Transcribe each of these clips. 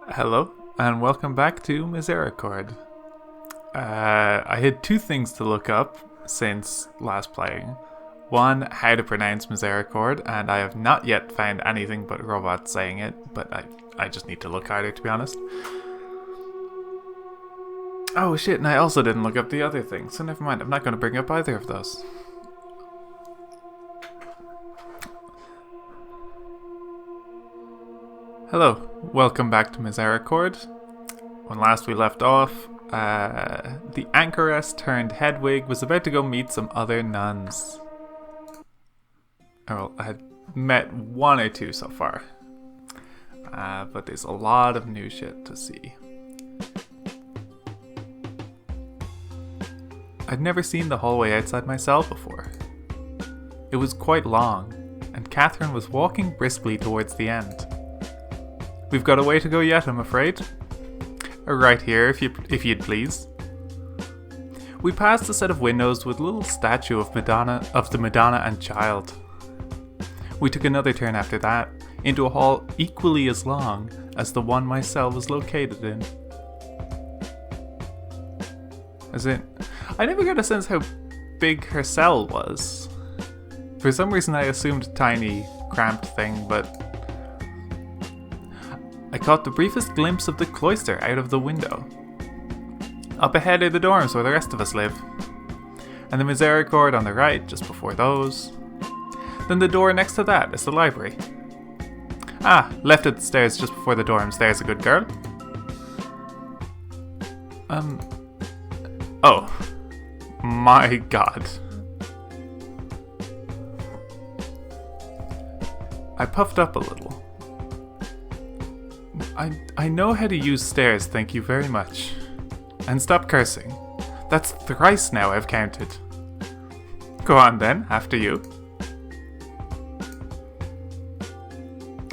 Hello, and welcome back to Misericorde. I had two things to look up since last playing. One, how to pronounce Misericorde, and I have not yet found anything but robots saying it, but I just need to look harder, to be honest. Oh shit, and I also didn't look up the other thing, so never mind, I'm not going to bring up either of those. Hello, welcome back to Misericorde. When last we left off, the anchoress turned Hedwig was about to go meet some other nuns. Well, I had met one or two so far, but there's a lot of new shit to see. I'd never seen the hallway outside my cell before. It was quite long, and Catherine was walking briskly towards the end. We've got a way to go yet, I'm afraid. Right here, if you'd please. We passed a set of windows with a little statue of the Madonna and Child. We took another turn after that, into a hall equally as long as the one my cell was located in. I never got a sense how big her cell was. For some reason I assumed tiny, cramped thing, but I caught the briefest glimpse of the cloister out of the window. Up ahead are the dorms where the rest of us live, and the Misericorde on the right just before those. Then the door next to that is the library. Ah, left at the stairs just before the dorms, there's a good girl. Oh. My god. I puffed up a little. I know how to use stairs, thank you very much. And stop cursing. That's thrice now I've counted. Go on then, after you.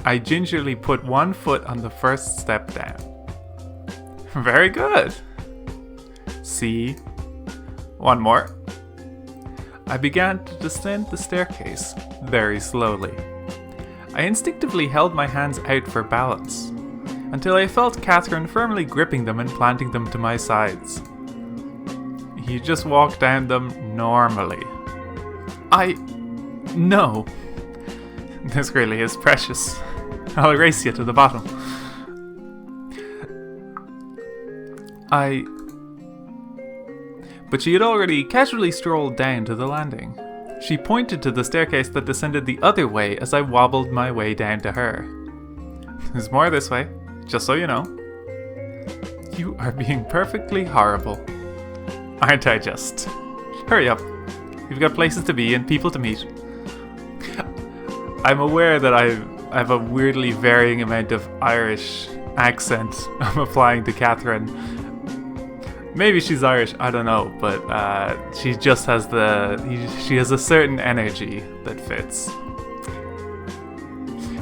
I gingerly put one foot on the first step down. Very good. See? One more. I began to descend the staircase very slowly. I instinctively held my hands out for balance, until I felt Catherine firmly gripping them and planting them to my sides. You just walk down them normally. No. This really is precious. I'll erase you to the bottom. But she had already casually strolled down to the landing. She pointed to the staircase that descended the other way as I wobbled my way down to her. There's more this way. Just so you know. You are being perfectly horrible. Aren't I just? Hurry up. We've got places to be and people to meet. I'm aware that I have a weirdly varying amount of Irish accent I'm applying to Catherine. Maybe she's Irish, I don't know, but she just has she has a certain energy that fits.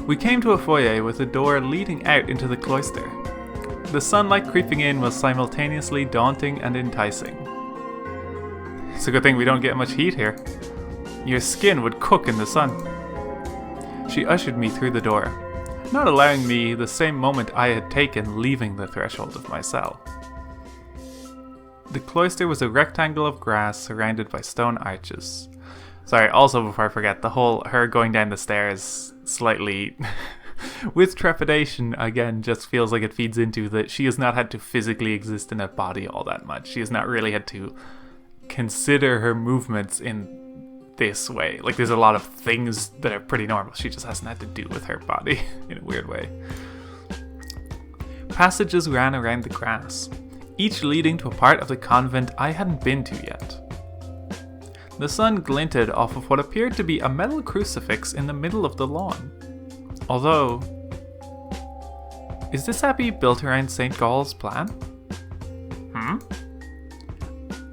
We came to a foyer with a door leading out into the cloister. The sunlight creeping in was simultaneously daunting and enticing. It's a good thing we don't get much heat here. Your skin would cook in the sun. She ushered me through the door, not allowing me the same moment I had taken leaving the threshold of my cell. The cloister was a rectangle of grass surrounded by stone arches. Sorry, also before I forget, the whole her going down the stairs slightly with trepidation again just feels like it feeds into that she has not had to physically exist in a body all that much. She has not really had to consider her movements in this way. Like there's a lot of things that are pretty normal. She just hasn't had to do with her body in a weird way. Passages ran around the grass, each leading to a part of the convent I hadn't been to yet. The sun glinted off of what appeared to be a metal crucifix in the middle of the lawn. Although, is this abbey built around St. Gall's plan?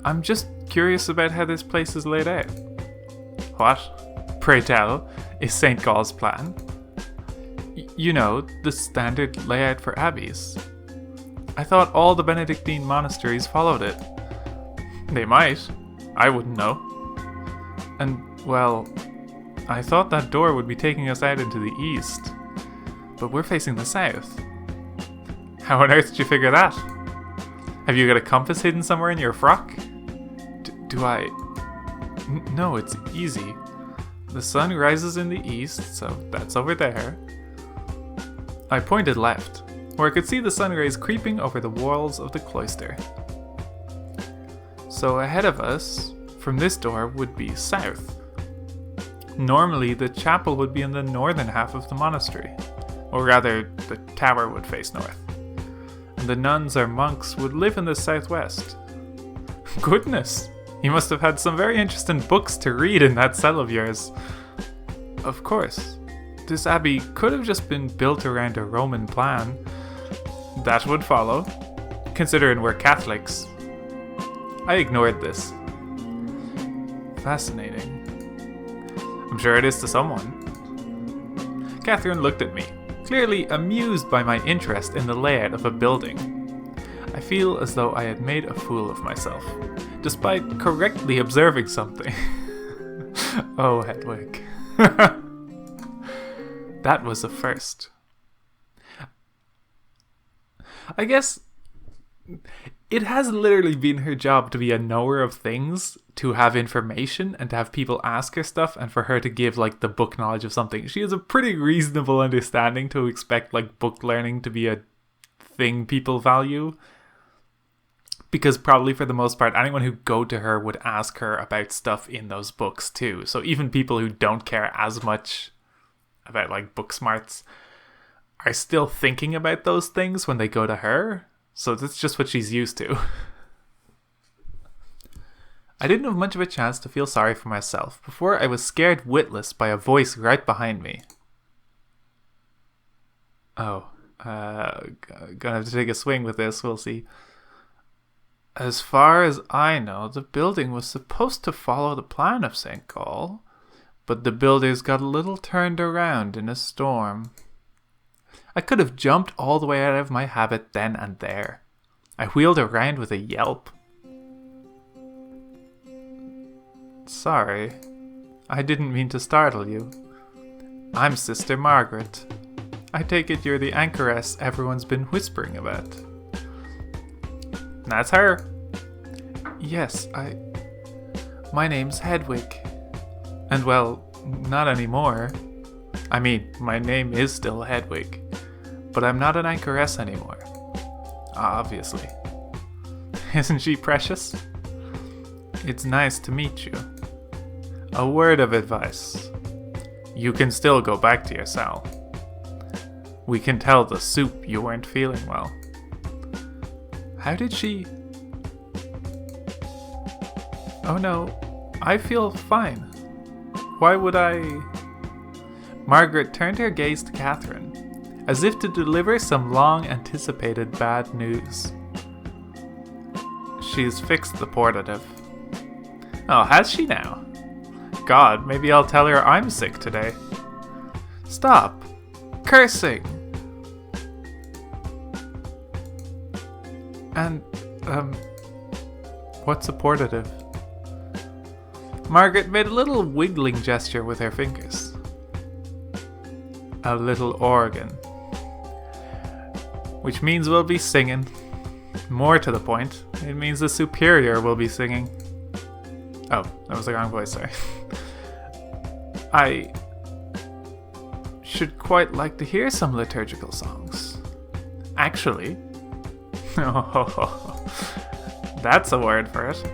I'm just curious about how this place is laid out. What, pray tell, is St. Gall's plan? You know, the standard layout for abbeys. I thought all the Benedictine monasteries followed it. They might. I wouldn't know. And, well, I thought that door would be taking us out into the east, but we're facing the south. How on earth did you figure that? Have you got a compass hidden somewhere in your frock? Do I... No, it's easy. The sun rises in the east, so that's over there. I pointed left, where I could see the sun rays creeping over the walls of the cloister. So ahead of us, from this door, would be south. Normally, the chapel would be in the northern half of the monastery, or rather, the tower would face north. And the nuns or monks would live in the southwest. Goodness! You must have had some very interesting books to read in that cell of yours. Of course, this abbey could have just been built around a Roman plan. That would follow, considering we're Catholics. I ignored this. Fascinating. I'm sure it is to someone. Catherine looked at me, clearly amused by my interest in the layout of a building. I feel as though I had made a fool of myself, despite correctly observing something. Oh, Hedwig. That was a first. I guess it has literally been her job to be a knower of things, to have information, and to have people ask her stuff, and for her to give, like, the book knowledge of something. She has a pretty reasonable understanding to expect, like, book learning to be a thing people value. Because probably for the most part, anyone who go to her would ask her about stuff in those books too. So even people who don't care as much about, like, book smarts are still thinking about those things when they go to her. So that's just what she's used to. I didn't have much of a chance to feel sorry for myself before I was scared witless by a voice right behind me. Oh, gonna have to take a swing with this, we'll see. As far as I know, the building was supposed to follow the plan of St. Gall, but the builders got a little turned around in a storm. I could have jumped all the way out of my habit then and there. I wheeled around with a yelp. Sorry, I didn't mean to startle you. I'm Sister Margaret. I take it you're the anchoress everyone's been whispering about. That's her. Yes, my name's Hedwig. And well, not anymore. I mean, my name is still Hedwig, but I'm not an anchoress anymore. Obviously. Isn't she precious? It's nice to meet you. A word of advice. You can still go back to your cell. We can tell the soup you weren't feeling well. How did she... Oh no, I feel fine. Why would I... Margaret turned her gaze to Catherine, as if to deliver some long-anticipated bad news. She's fixed the portative. Oh, has she now? God, maybe I'll tell her I'm sick today. Stop! Cursing! And, what's a portative? Margaret made a little wiggling gesture with her fingers. A little organ. Which means we'll be singing. More to the point, it means the superior will be singing. Oh, that was the wrong voice, sorry. I should quite like to hear some liturgical songs. Actually... Oh, that's a word for it.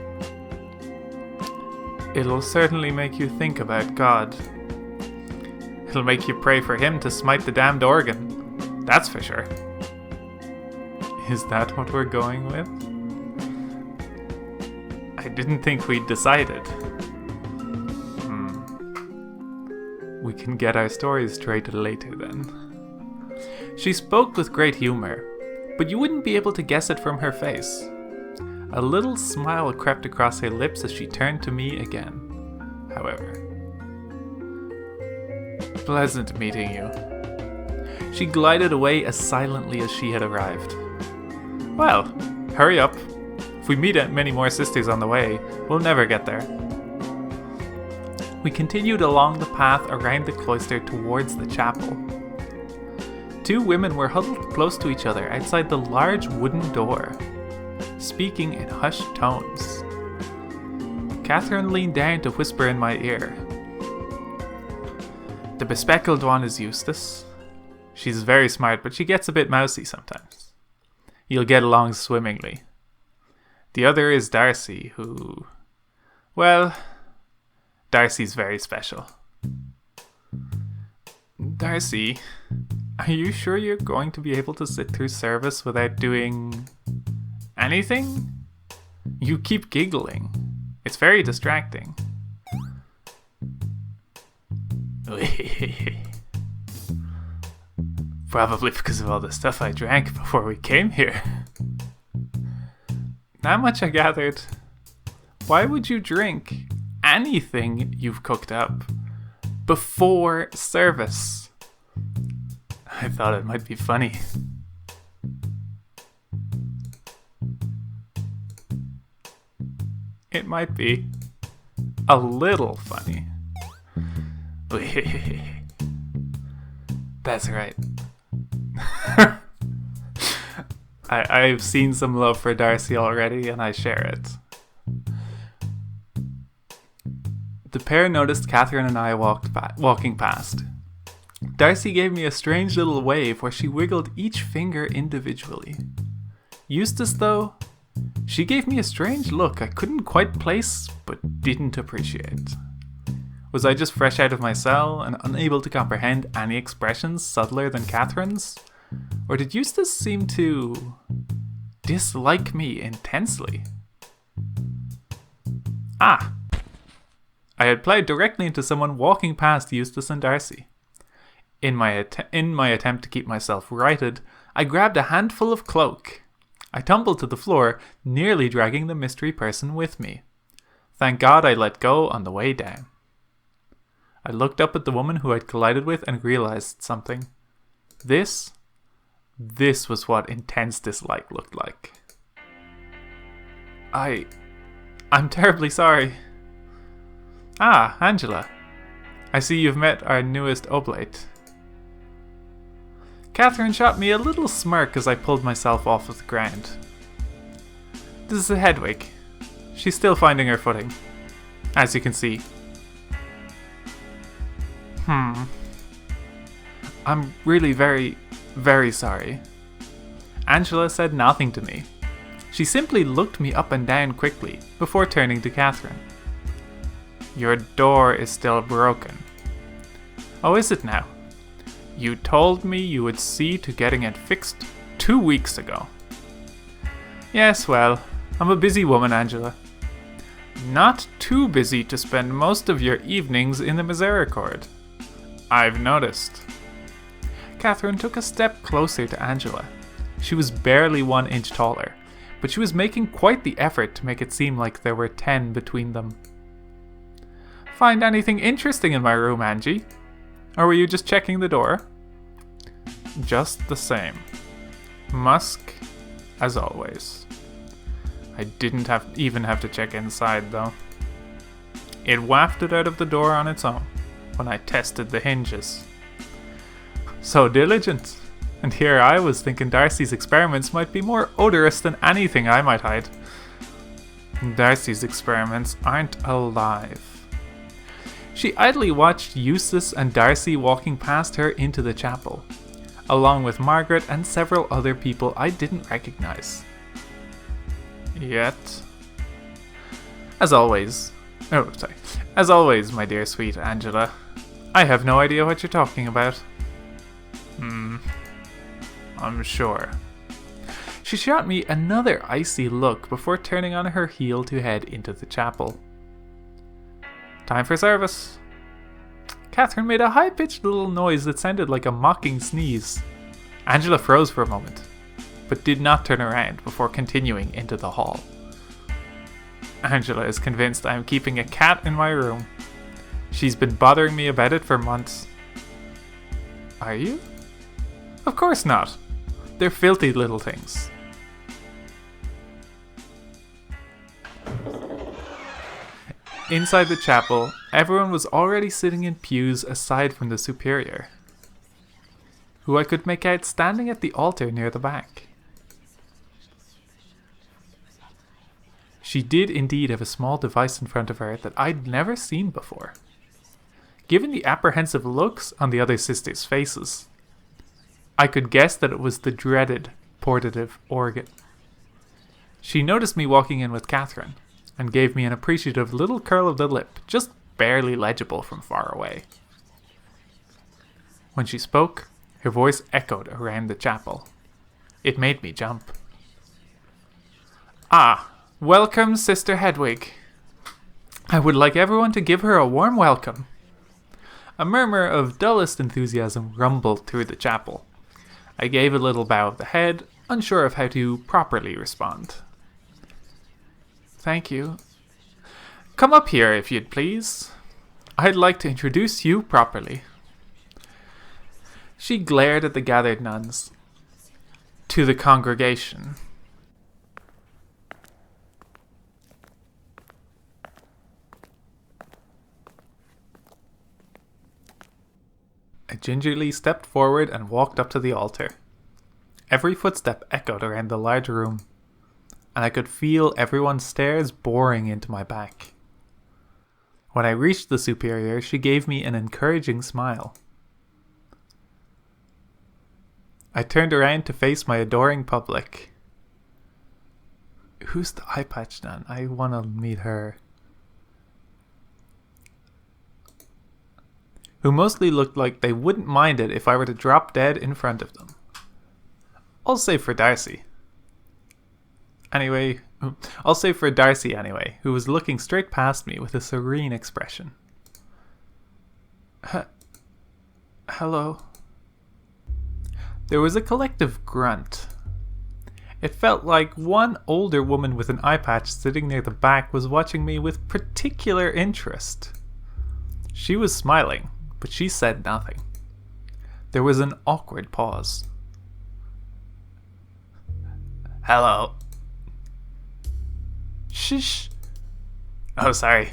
It'll certainly make you think about God. It'll make you pray for him to smite the damned organ. That's for sure. Is that what we're going with? I didn't think we'd decided. We can get our stories straight later then. She spoke with great humor, but you wouldn't be able to guess it from her face. A little smile crept across her lips as she turned to me again, however. Pleasant meeting you. She glided away as silently as she had arrived. Well, hurry up. If we meet many more sisters on the way, we'll never get there. We continued along the path around the cloister towards the chapel. two women were huddled close to each other outside the large wooden door, speaking in hushed tones. Catherine leaned down to whisper in my ear. The bespectacled one is Eustace. She's very smart, but she gets a bit mousy sometimes. You'll get along swimmingly. The other is Darcy, who... well, Darcy's very special. Darcy, are you sure you're going to be able to sit through service without doing... anything? You keep giggling. It's very distracting. Probably because of all the stuff I drank before we came here. Not much I gathered. Why would you drink anything you've cooked up before service? I thought it might be funny. It might be a little funny. That's right. I've seen some love for Darcy already, and I share it. The pair noticed Catherine and I walking past. Darcy gave me a strange little wave where she wiggled each finger individually. Eustace, though, she gave me a strange look I couldn't quite place, but didn't appreciate. Was I just fresh out of my cell and unable to comprehend any expressions subtler than Catherine's? Or did Eustace seem to dislike me intensely? Ah! I had played directly into someone walking past Eustace and Darcy. In my attempt to keep myself righted, I grabbed a handful of cloak. I tumbled to the floor, nearly dragging the mystery person with me. Thank God I let go on the way down. I looked up at the woman who I'd collided with and realized something. This was what intense dislike looked like. I'm terribly sorry. Ah, Angela. I see you've met our newest oblate. Catherine shot me a little smirk as I pulled myself off of the ground. This is Hedwig. She's still finding her footing, as you can see. I'm really very, very sorry. Angela said nothing to me. She simply looked me up and down quickly before turning to Catherine. Your door is still broken. Oh, is it now? You told me you would see to getting it fixed 2 weeks ago. Yes, well, I'm a busy woman, Angela. Not too busy to spend most of your evenings in the Misericorde. I've noticed. Catherine took a step closer to Angela. She was barely 1 inch taller, but she was making quite the effort to make it seem like there were 10 between them. Find anything interesting in my room, Angie? Or were you just checking the door? Just the same. Musk, as always. I didn't even have to check inside, though. It wafted out of the door on its own when I tested the hinges. So diligent. And here I was thinking Darcy's experiments might be more odorous than anything I might hide. Darcy's experiments aren't alive. She idly watched Eustace and Darcy walking past her into the chapel, along with Margaret and several other people I didn't recognize. Yet... As always, my dear sweet Angela, I have no idea what you're talking about. I'm sure. She shot me another icy look before turning on her heel to head into the chapel. Time for service. Catherine made a high-pitched little noise that sounded like a mocking sneeze. Angela froze for a moment, but did not turn around before continuing into the hall. Angela is convinced I am keeping a cat in my room. She's been bothering me about it for months. Are you? Of course not. They're filthy little things. Inside the chapel, everyone was already sitting in pews aside from the superior. who I could make out standing at the altar near the back. She did indeed have a small device in front of her that I'd never seen before. Given the apprehensive looks on the other sisters' faces, I could guess that it was the dreaded portative organ. She noticed me walking in with Catherine, and gave me an appreciative little curl of the lip, just barely legible from far away. When she spoke, her voice echoed around the chapel. It made me jump. "Ah, welcome, Sister Hedwig. I would like everyone to give her a warm welcome." A murmur of dullest enthusiasm rumbled through the chapel. I gave a little bow of the head, unsure of how to properly respond. "Thank you. Come up here, if you'd please. I'd like to introduce you properly." She glared at the gathered nuns. "To the congregation." I gingerly stepped forward and walked up to the altar. Every footstep echoed around the large room, and I could feel everyone's stares boring into my back. When I reached the superior, she gave me an encouraging smile. I turned around to face my adoring public. Who's the eye patch nun? I want to meet her. Who mostly looked like they wouldn't mind it if I were to drop dead in front of them. I'll save for Darcy, anyway, who was looking straight past me with a serene expression. Hello. There was a collective grunt. It felt like one older woman with an eye patch sitting near the back was watching me with particular interest. She was smiling, but she said nothing. There was an awkward pause. "Hello." "Shh." "Oh, sorry."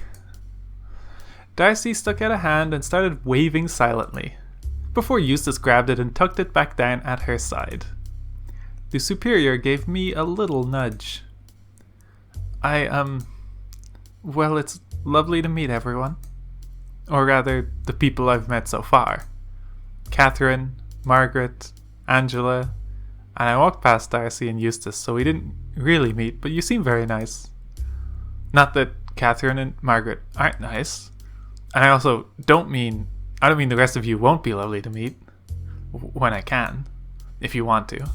Darcy stuck out a hand and started waving silently, before Eustace grabbed it and tucked it back down at her side. The superior gave me a little nudge. Well, it's lovely to meet everyone. Or rather, the people I've met so far. Catherine, Margaret, Angela, and I walked past Darcy and Eustace, so we didn't really meet, but you seem very nice. Not that Catherine and Margaret aren't nice. And I don't mean the rest of you won't be lovely to meet. When I can. If you want to.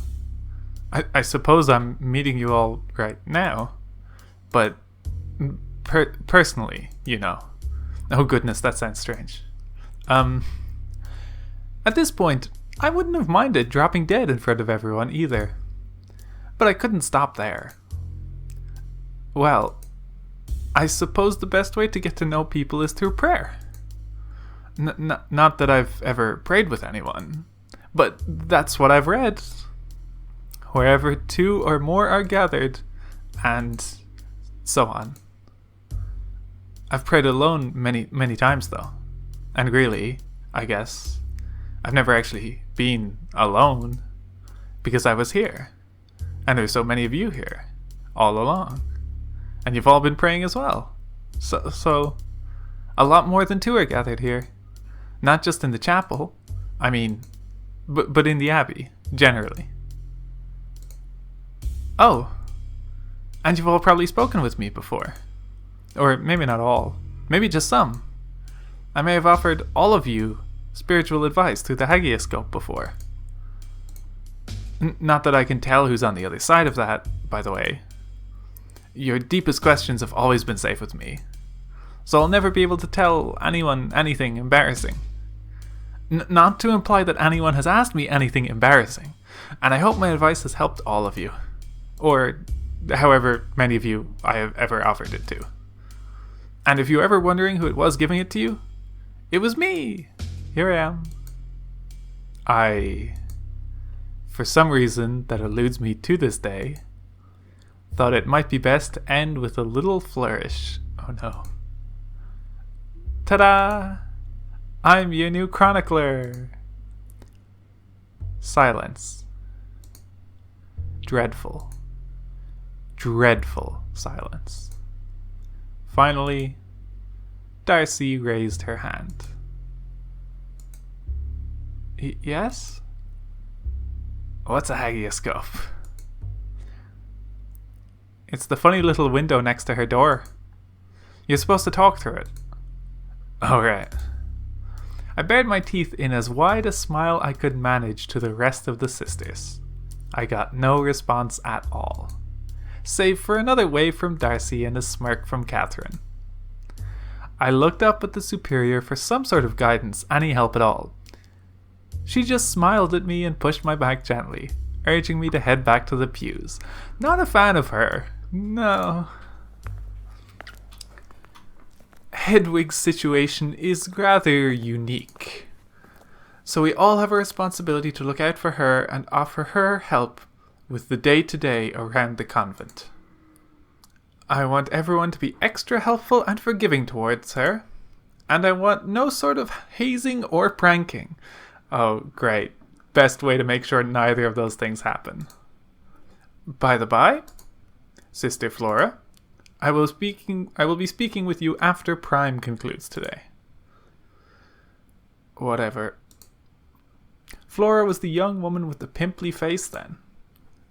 I suppose I'm meeting you all right now. But personally, you know. Oh goodness, that sounds strange. At this point, I wouldn't have minded dropping dead in front of everyone either. But I couldn't stop there. Well, I suppose the best way to get to know people is through prayer. Not that I've ever prayed with anyone, but that's what I've read. Wherever two or more are gathered, and so on. I've prayed alone many times though. And really, I guess, I've never actually been alone, because I was here. And there's so many of you here, all along. And you've all been praying as well. So a lot more than two are gathered here. Not just in the chapel, I mean, but in the abbey, generally. Oh, and you've all probably spoken with me before. Or maybe not all, maybe just some. I may have offered all of you spiritual advice through the hagioscope before. Not that I can tell who's on the other side of that, by the way. Your deepest questions have always been safe with me, so I'll never be able to tell anyone anything embarrassing. Not to imply that anyone has asked me anything embarrassing, and I hope my advice has helped all of you, or however many of you I have ever offered it to. And if you're ever wondering who it was giving it to you, it was me! Here I am. I, for some reason that eludes me to this day, thought it might be best to end with a little flourish. Oh no. Ta-da! I'm your new chronicler! Silence. Dreadful. Dreadful silence. Finally, Darcy raised her hand. Yes? What's a hagioscope? It's the funny little window next to her door. You're supposed to talk through it. Oh, right. I bared my teeth in as wide a smile I could manage to the rest of the sisters. I got no response at all, save for another wave from Darcy and a smirk from Catherine. I looked up at the superior for some sort of guidance, any help at all. She just smiled at me and pushed my back gently, urging me to head back to the pews. Not a fan of her. No. Hedwig's situation is rather unique, so we all have a responsibility to look out for her and offer her help with the day-to-day around the convent. I want everyone to be extra helpful and forgiving towards her, and I want no sort of hazing or pranking. Oh, great. Best way to make sure neither of those things happen. By the by, Sister Flora, I will be speaking with you after Prime concludes today. Whatever. Flora was the young woman with the pimply face then.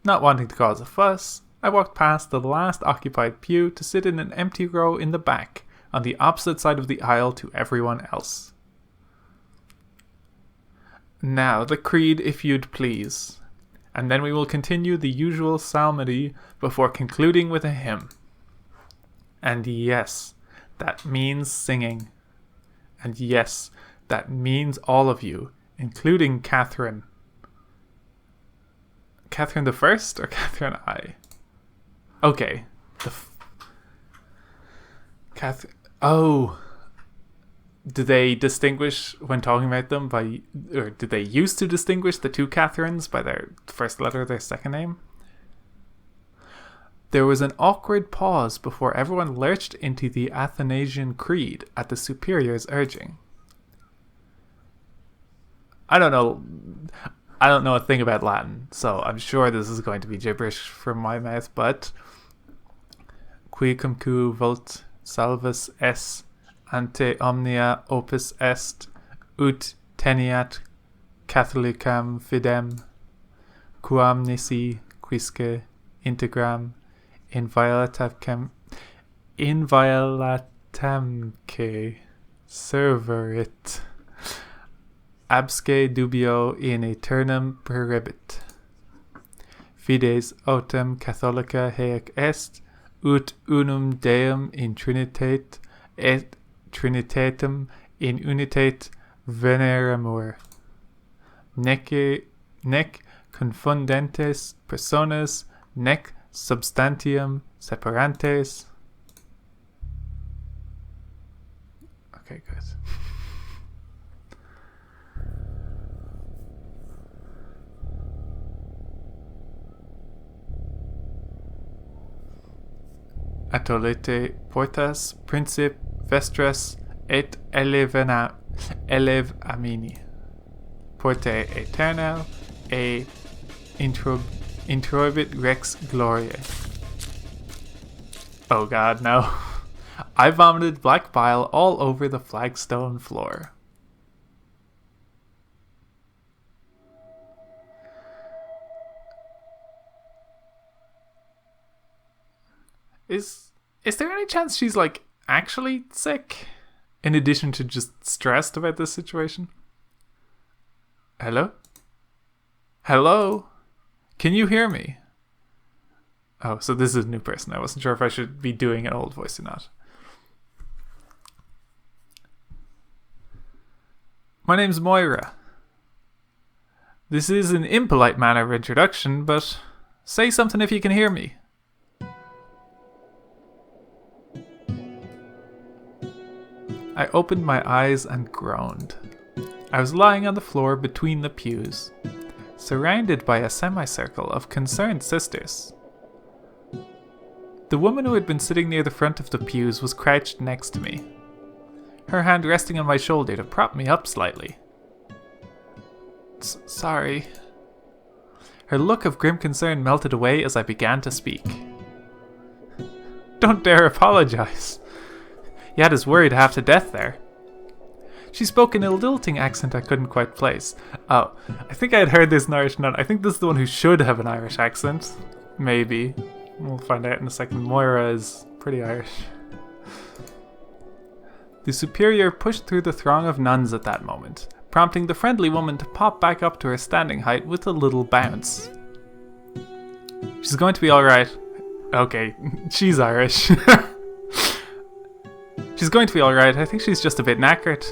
Not wanting to cause a fuss, I walked past the last occupied pew to sit in an empty row in the back, on the opposite side of the aisle to everyone else. Now, the creed, if you'd please, and then we will continue the usual psalmody before concluding with a hymn. And yes, that means singing. And yes, that means all of you, including Catherine. Catherine the First or Catherine I? Okay. Catherine. Oh. Do they distinguish when talking about them by, or did they used to distinguish the two Catherines by their first letter of their second name? There was an awkward pause before everyone lurched into the Athanasian Creed at the superior's urging. I don't know a thing about Latin, so I'm sure this is going to be gibberish from my mouth, but qui cumque vult salvus es ante omnia opus est ut teniat catholicam fidem quam nisi quisque integram inviolatamque serverit absque dubio in aeternum peribit. Fides autem catholica haec est, ut unum Deum in Trinitate et Trinitatem in unitate veneramur. Nec confundentes personas, nec substantium separantes. Okay, good. Atolete portas princip vestras et elev amini. Porte aeternal e introibit rex gloriae. Oh god, no. I vomited black bile all over the flagstone floor. Is there any chance she's like actually sick? In addition to just stressed about this situation? Hello? Hello? Can you hear me? Oh, so this is a new person. I wasn't sure if I should be doing an old voice or not. My name's Moira. This is an impolite manner of introduction, but say something if you can hear me. I opened my eyes and groaned. I was lying on the floor between the pews, surrounded by a semicircle of concerned sisters. The woman who had been sitting near the front of the pews was crouched next to me, her hand resting on my shoulder to prop me up slightly. Sorry, Her look of grim concern melted away as I began to speak. Don't dare apologize. You had us worried half to death there. She spoke in a lilting accent I couldn't quite place. Oh, I think I had heard this Irish nun. I think this is the one who should have an Irish accent. Maybe. We'll find out in a second. Moira is pretty Irish. The superior pushed through the throng of nuns at that moment, prompting the friendly woman to pop back up to her standing height with a little bounce. She's going to be alright. Okay, she's Irish. She's going to be alright. I think she's just a bit knackered.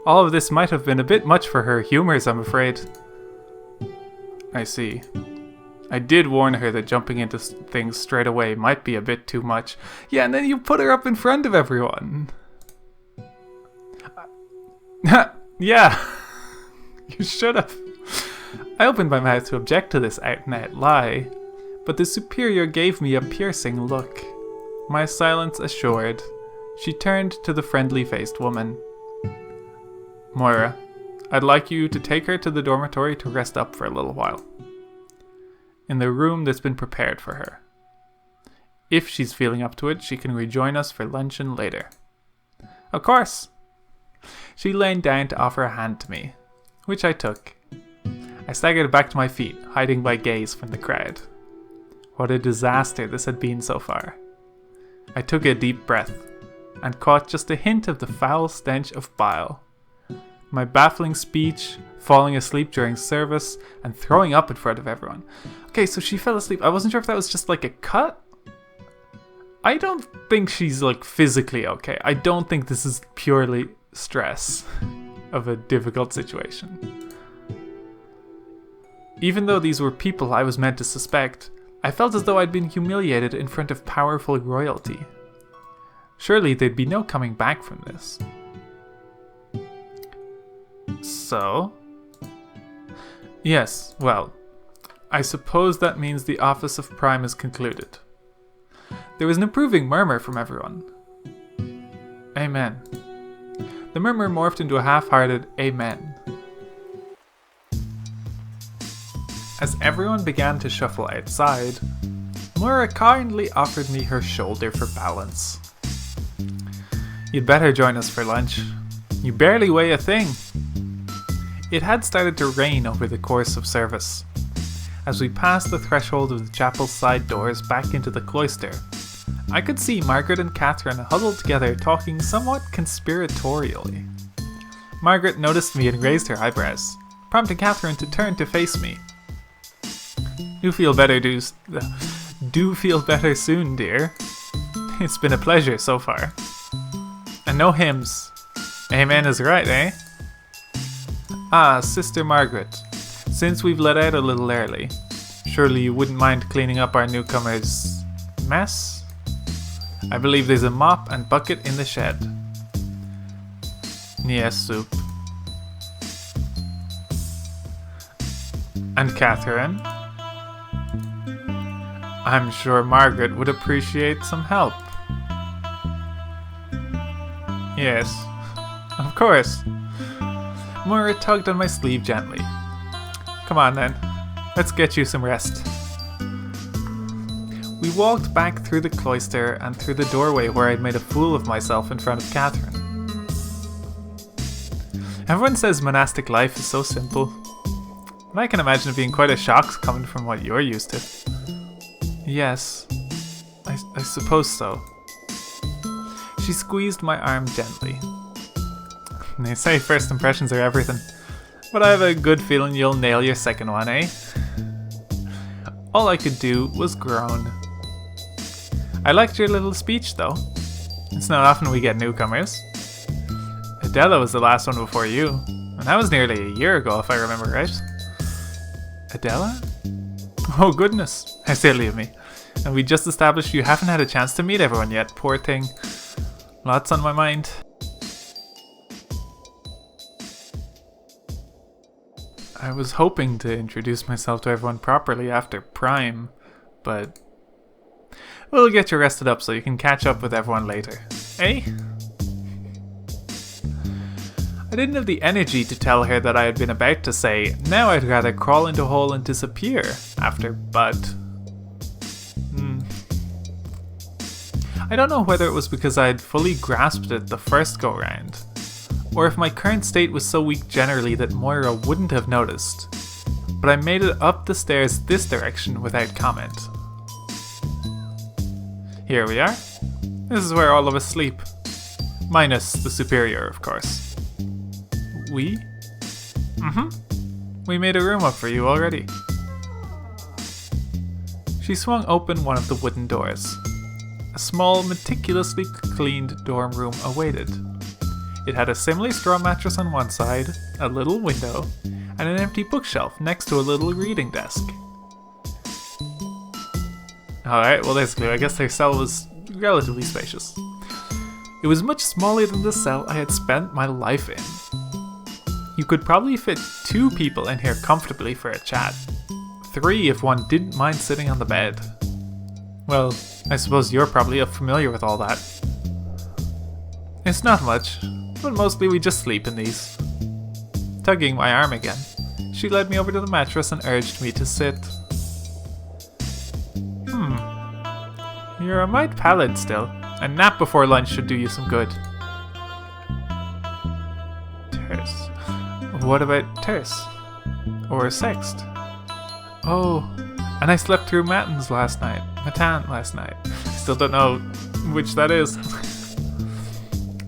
All of this might have been a bit much for her humours, I'm afraid. I see. I did warn her that jumping into things straight away might be a bit too much. Yeah, and then you put her up in front of everyone. Yeah. You should have. I opened my mouth to object to this out-and-out lie, but the superior gave me a piercing look. My silence assured, she turned to the friendly-faced woman. Moira, I'd like you to take her to the dormitory to rest up for a little while. In the room that's been prepared for her. If she's feeling up to it, she can rejoin us for luncheon later. Of course. She leaned down to offer a hand to me, which I took. I staggered back to my feet, hiding my gaze from the crowd. What a disaster this had been so far. I took a deep breath, and caught just a hint of the foul stench of bile. My baffling speech, falling asleep during service, and throwing up in front of everyone. Okay, so she fell asleep. I wasn't sure if that was just like a cut. I don't think she's like physically okay. I don't think this is purely stress of a difficult situation. Even though these were people I was meant to suspect, I felt as though I'd been humiliated in front of powerful royalty. Surely there'd be no coming back from this. So? Yes, well, I suppose that means the office of Prime is concluded. There was an approving murmur from everyone. Amen. The murmur morphed into a half-hearted amen. As everyone began to shuffle outside, Moira kindly offered me her shoulder for balance. You'd better join us for lunch. You barely weigh a thing. It had started to rain over the course of service. As we passed the threshold of the chapel's side doors back into the cloister, I could see Margaret and Catherine huddled together talking somewhat conspiratorially. Margaret noticed me and raised her eyebrows, prompting Catherine to turn to face me. Do feel better soon, dear. It's been a pleasure so far. And no hymns. Amen is right, eh? Ah, Sister Margaret, since we've let out a little early, surely you wouldn't mind cleaning up our newcomer's mess? I believe there's a mop and bucket in the shed. Yes, soup. And Catherine? I'm sure Margaret would appreciate some help. Yes, of course. Moira tugged on my sleeve gently. Come on then, let's get you some rest. We walked back through the cloister and through the doorway where I'd made a fool of myself in front of Catherine. Everyone says monastic life is so simple, but I can imagine it being quite a shock coming from what you're used to. Yes, I suppose so. She squeezed my arm gently. They say first impressions are everything, but I have a good feeling you'll nail your second one, eh? All I could do was groan. I liked your little speech, though. It's not often we get newcomers. Adela was the last one before you, and that was nearly a year ago, if I remember right. Adela? Oh goodness, how silly of me. And we just established you haven't had a chance to meet everyone yet, poor thing. Lots on my mind. I was hoping to introduce myself to everyone properly after Prime, but we'll get you rested up so you can catch up with everyone later, eh? I didn't have the energy to tell her that I had been about to say, now I'd rather crawl into a hole and disappear, after Bud. I don't know whether it was because I had fully grasped it the first go-round, or if my current state was so weak generally that Moira wouldn't have noticed, but I made it up the stairs this direction without comment. Here we are. This is where all of us sleep. Minus the superior, of course. We? We made a room up for you already. She swung open one of the wooden doors. A small, meticulously cleaned dorm room awaited. It had a semi-straw mattress on one side, a little window, and an empty bookshelf next to a little reading desk. Alright, well basically I guess their cell was relatively spacious. It was much smaller than the cell I had spent my life in. You could probably fit 2 people in here comfortably for a chat. 3 if one didn't mind sitting on the bed. Well, I suppose you're probably familiar with all that. It's not much, but mostly we just sleep in these. Tugging my arm again, she led me over to the mattress and urged me to sit. You're a mite pallid still. A nap before lunch should do you some good. Terse. What about terse? Or sext? Oh, and I slept through matins last night. Still don't know which that is.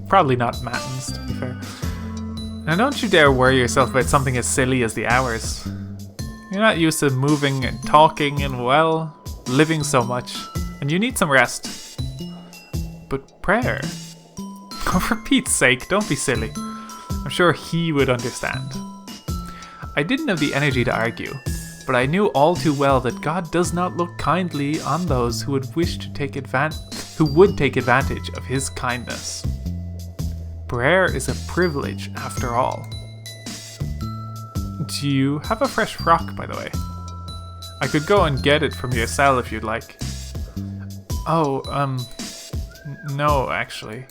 Probably not matins, to be fair. Now don't you dare worry yourself about something as silly as the hours. You're not used to moving and talking and, well, living so much. And you need some rest. But prayer? Oh, for Pete's sake, don't be silly. I'm sure he would understand. I didn't have the energy to argue, but I knew all too well that God does not look kindly on those who would take advantage of his kindness. Prayer is a privilege, after all. Do you have a fresh frock, by the way? I could go and get it from your cell if you'd like. Oh, no, actually.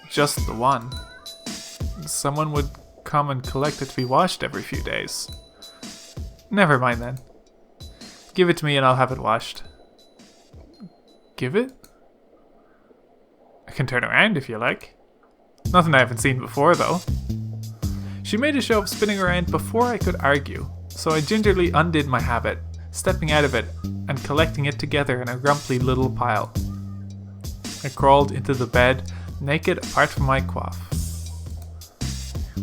Just the one. Someone would come and collect it to be washed every few days. Never mind then. Give it to me and I'll have it washed. Give it? I can turn around if you like. Nothing I haven't seen before, though. She made a show of spinning around before I could argue, so I gingerly undid my habit, stepping out of it and collecting it together in a grumpy little pile. I crawled into the bed, naked apart from my coif,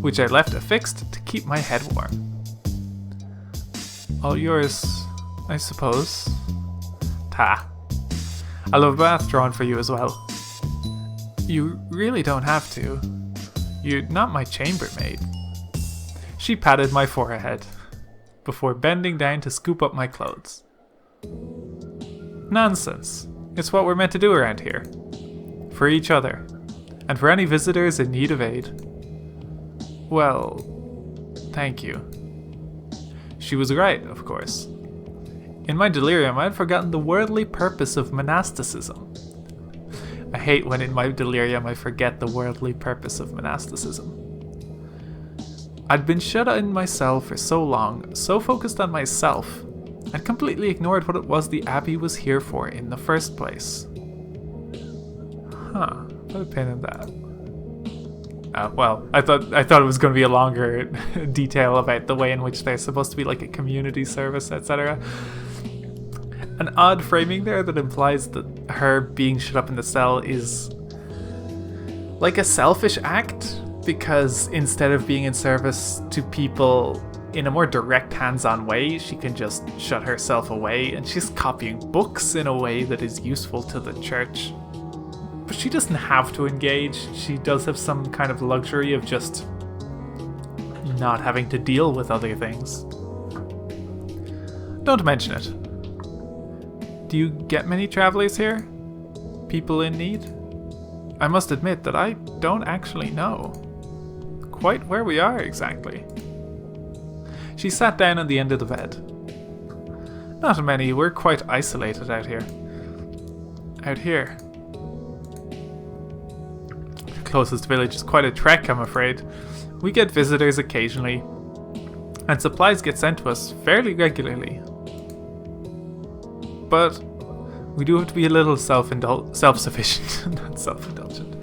which I left affixed to keep my head warm. All yours, I suppose. Ta. I'll have a bath drawn for you as well. You really don't have to. You're not my chambermaid. She patted my forehead, before bending down to scoop up my clothes. Nonsense. It's what we're meant to do around here. For each other. And for any visitors in need of aid. Well, thank you. She was right, of course. In my delirium, I had forgotten the worldly purpose of monasticism. I hate when in my delirium I forget the worldly purpose of monasticism. I'd been shut in my cell for so long, so focused on myself, I'd completely ignored what it was the Abbey was here for in the first place. Huh, put a pin in that. Well, I thought it was going to be a longer detail about the way in which they're supposed to be like a community service, etc. An odd framing there that implies that her being shut up in the cell is like a selfish act, because instead of being in service to people in a more direct, hands-on way, she can just shut herself away, and she's copying books in a way that is useful to the church. But she doesn't have to engage. She does have some kind of luxury of just not having to deal with other things. Don't mention it. Do you get many travelers here? People in need? I must admit that I don't actually know quite where we are exactly. She sat down on the end of the bed. Not many, we're quite isolated out here. Out here. closest village is quite a trek, I'm afraid. We get visitors occasionally, and supplies get sent to us fairly regularly. But we do have to be a little self-sufficient, not self-indulgent.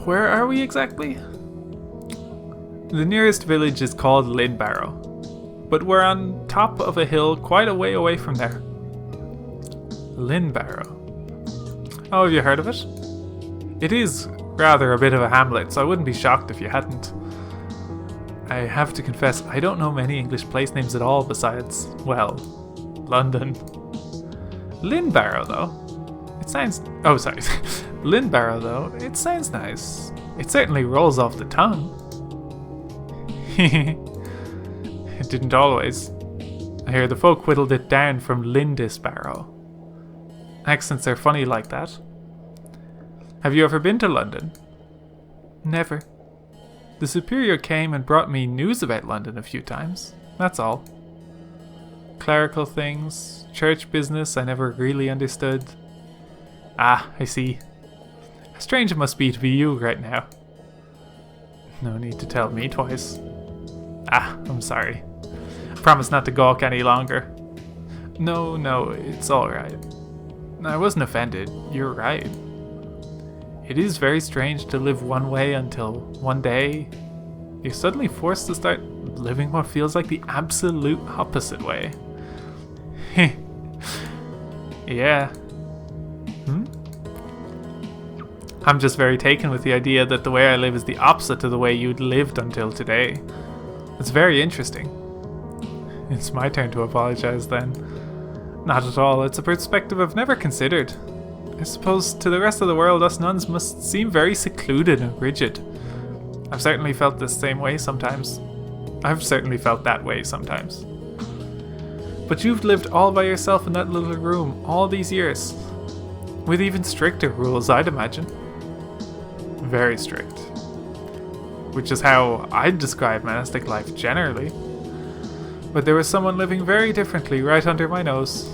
Where are we exactly? The nearest village is called Linbarrow, but we're on top of a hill quite a way away from there. Linbarrow. Oh, have you heard of it? It is rather a bit of a hamlet, so I wouldn't be shocked if you hadn't. I have to confess, I don't know many English place names at all besides, well, London. Linbarrow, though. It sounds... Oh, sorry. Linbarrow, though. It sounds nice. It certainly rolls off the tongue. It didn't always. I hear the folk whittled it down from Lindisbarrow. Accents are funny like that. Have you ever been to London? Never. The superior came and brought me news about London a few times. That's all. Clerical things, church business I never really understood. Ah, I see. How strange it must be to be you right now. No need to tell me twice. Ah, I'm sorry. I promise not to gawk any longer. No, it's alright. I wasn't offended, you're right. It is very strange to live one way until one day you're suddenly forced to start living what feels like the absolute opposite way. Yeah. I'm just very taken with the idea that the way I live is the opposite of the way you'd lived until today. It's very interesting. It's my turn to apologize then. Not at all, it's a perspective I've never considered. I suppose to the rest of the world us nuns must seem very secluded and rigid. I've certainly felt the same way sometimes. I've certainly felt that way sometimes. But you've lived all by yourself in that little room all these years. With even stricter rules, I'd imagine. Very strict. Which is how I'd describe monastic life generally. But there was someone living very differently right under my nose.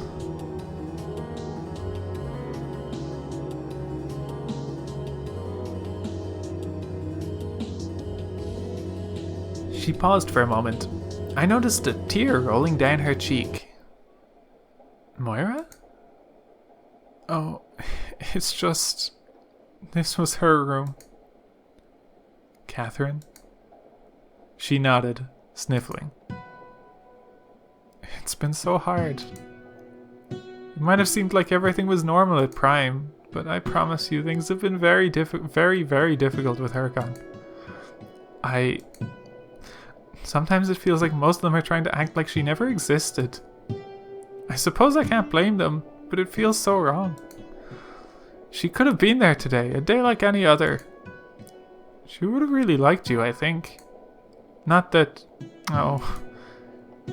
She paused for a moment. I noticed a tear rolling down her cheek. Moira? Oh, it's just... This was her room. Catherine? She nodded, sniffling. It's been so hard. It might have seemed like everything was normal at Prime, but I promise you things have been very difficult with her gone. Sometimes it feels like most of them are trying to act like she never existed. I suppose I can't blame them, but it feels so wrong. She could have been there today, a day like any other. She would have really liked you, I think. Not that... Oh...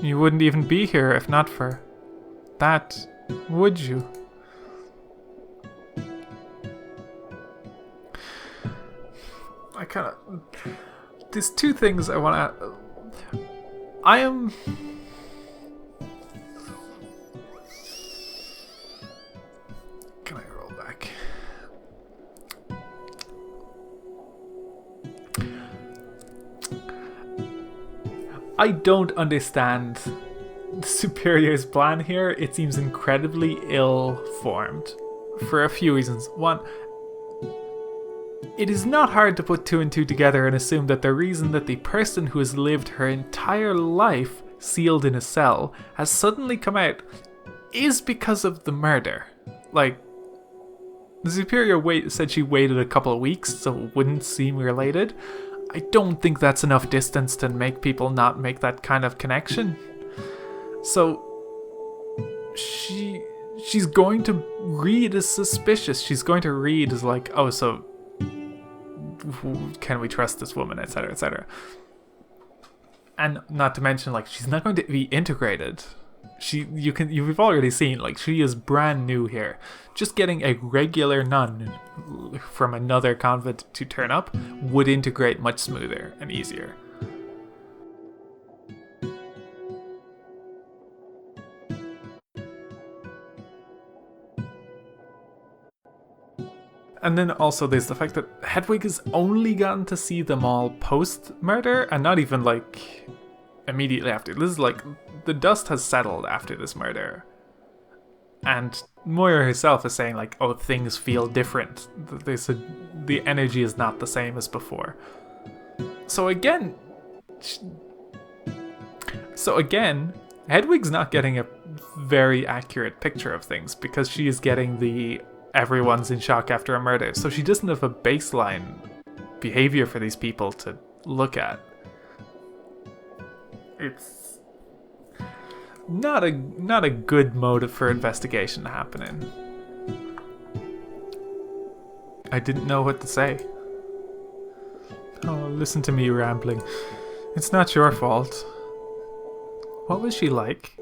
You wouldn't even be here if not for... that, would you? I kinda... There's two things I wanna... I am... Can I roll back? I don't understand the Superior's plan here. It seems incredibly ill-formed. For a few reasons. One, it is not hard to put two and two together and assume that the reason that the person who has lived her entire life sealed in a cell has suddenly come out is because of the murder. Like, the Superior said she waited a couple of weeks, so it wouldn't seem related. I don't think that's enough distance to make people not make that kind of connection. So, she's going to read as suspicious. She's going to read as like, oh, so can we trust this woman, etc., etc. And not to mention, like, she's not going to be integrated. You've already seen, like, she is brand new here. Just getting a regular nun from another convent to turn up would integrate much smoother and easier. And then also there's the fact that Hedwig has only gotten to see them all post-murder, and not even like immediately after. This is like, the dust has settled after this murder. And Moira herself is saying like, oh, things feel different. The energy is not the same as before. So again, Hedwig's not getting a very accurate picture of things because she is getting the everyone's in shock after a murder. So she doesn't have a baseline behavior for these people to look at. It's not a good motive for investigation happening. I didn't know what to say. Oh, listen to me rambling. It's not your fault. What was she like?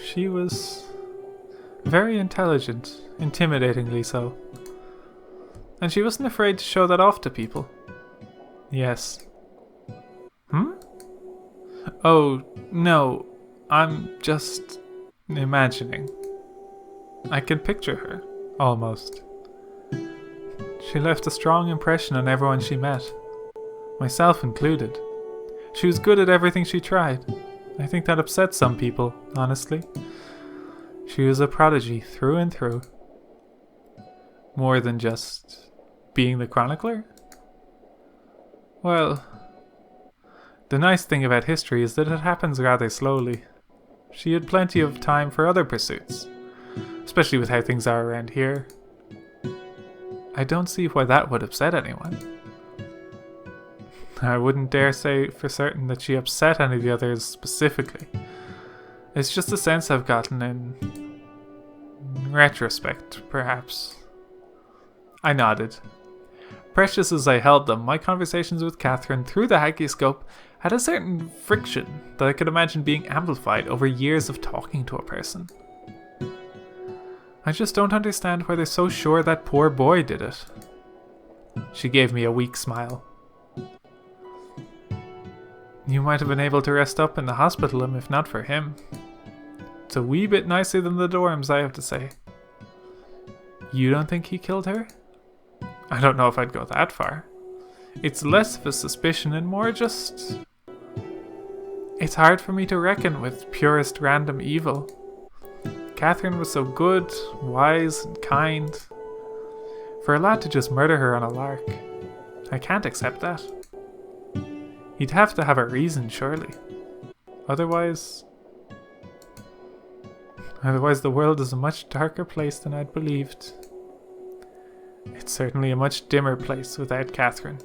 She was very intelligent, intimidatingly so. And she wasn't afraid to show that off to people. Yes. Oh, no. I'm just imagining. I can picture her, almost. She left a strong impression on everyone she met, myself included. She was good at everything she tried. I think that upset some people, honestly. She was a prodigy through and through. More than just being the chronicler? Well, the nice thing about history is that it happens rather slowly. She had plenty of time for other pursuits, especially with how things are around here. I don't see why that would upset anyone. I wouldn't dare say for certain that she upset any of the others specifically. It's just a sense I've gotten in retrospect, perhaps. I nodded. Precious as I held them, my conversations with Catherine through the hagioscope had a certain friction that I could imagine being amplified over years of talking to a person. I just don't understand why they're so sure that poor boy did it. She gave me a weak smile. You might have been able to rest up in the hospital if not for him. It's a wee bit nicer than the dorms, I have to say. You don't think he killed her? I don't know if I'd go that far. It's less of a suspicion and more just... It's hard for me to reckon with purest random evil. Catherine was so good, wise, and kind. For a lad to just murder her on a lark, I can't accept that. He'd have to have a reason, surely. Otherwise the world is a much darker place than I'd believed. It's certainly a much dimmer place without Catherine.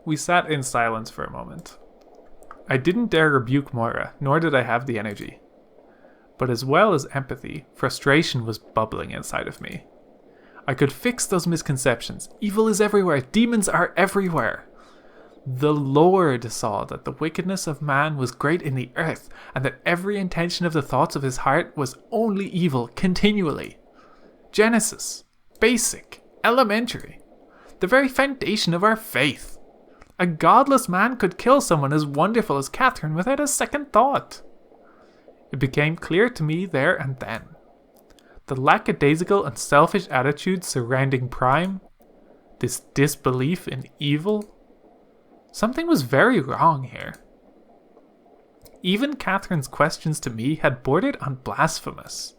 We sat in silence for a moment. I didn't dare rebuke Moira, nor did I have the energy. But as well as empathy, frustration was bubbling inside of me. I could fix those misconceptions. Evil is everywhere. Demons are everywhere. The Lord saw that the wickedness of man was great in the earth, and that every intention of the thoughts of his heart was only evil continually. Genesis. Basic. Elementary. The very foundation of our faith. A godless man could kill someone as wonderful as Catherine without a second thought. It became clear to me there and then. The lackadaisical and selfish attitude surrounding Prime, this disbelief in evil, something was very wrong here. Even Catherine's questions to me had bordered on blasphemous.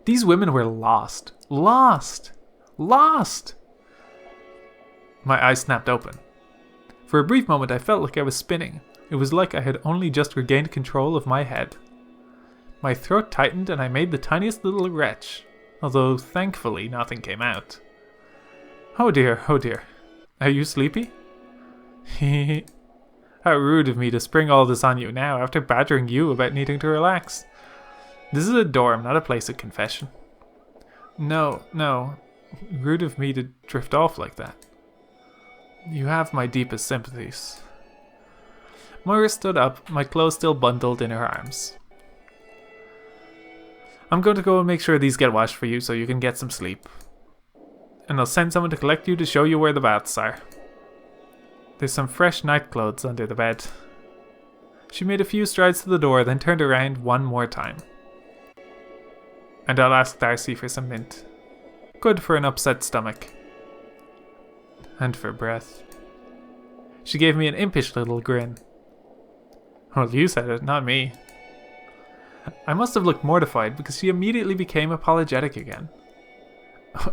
These women were lost. Lost! Lost! My eyes snapped open. For a brief moment I felt like I was spinning. It was like I had only just regained control of my head. My throat tightened and I made the tiniest little retch, although thankfully nothing came out. Oh dear. Are you sleepy? Hehe. How rude of me to spring all this on you now after badgering you about needing to relax. This is a dorm, not a place of confession. No. Rude of me to drift off like that. You have my deepest sympathies. Moira stood up, my clothes still bundled in her arms. I'm going to go and make sure these get washed for you so you can get some sleep. And I'll send someone to collect you to show you where the baths are. There's some fresh night clothes under the bed. She made a few strides to the door, then turned around one more time. and I'll ask Darcy for some mint. Good for an upset stomach. And for breath. She gave me an impish little grin. Well, you said it, not me. I must have looked mortified because she immediately became apologetic again.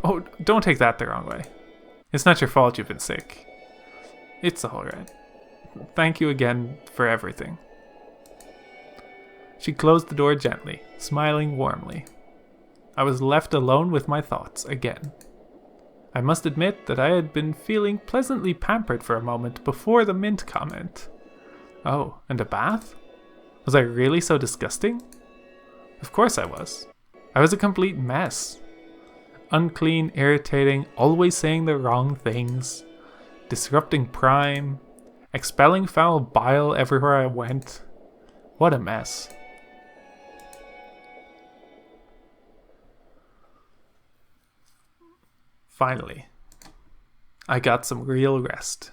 Oh, don't take that the wrong way. It's not your fault you've been sick. It's alright. Thank you again for everything. She closed the door gently, smiling warmly. I was left alone with my thoughts again. I must admit that I had been feeling pleasantly pampered for a moment before the mint comment. Oh, and a bath? Was I really so disgusting? Of course I was. I was a complete mess. Unclean, irritating, always saying the wrong things, disrupting Prime, expelling foul bile everywhere I went. What a mess. Finally, I got some real rest.